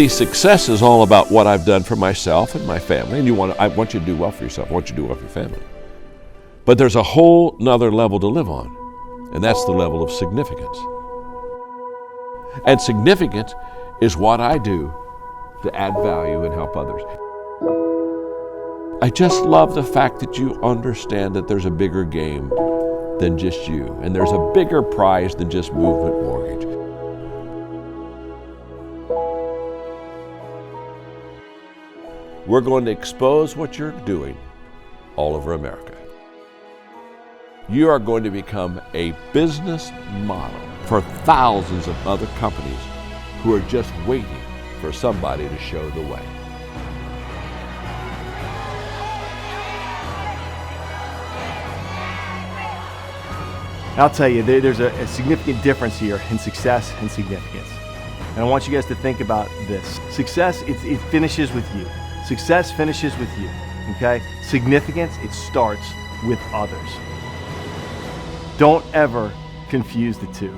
See, success is all about what I've done for myself and my family, and I want you to do well for yourself. I want you to do well for your family. But there's a whole nother level to live on, and that's the level of significance. And significance is what I do to add value and help others. I just love the fact that you understand that there's a bigger game than just you, and there's a bigger prize than just Movement Mortgage. We're going to expose what you're doing all over America. You are going to become a business model for thousands of other companies who are just waiting for somebody to show the way. I'll tell you, there's a significant difference here in success and significance. And I want you guys to think about this. Success, it finishes with you. Success finishes with you, okay? Significance, it starts with others. Don't ever confuse the two.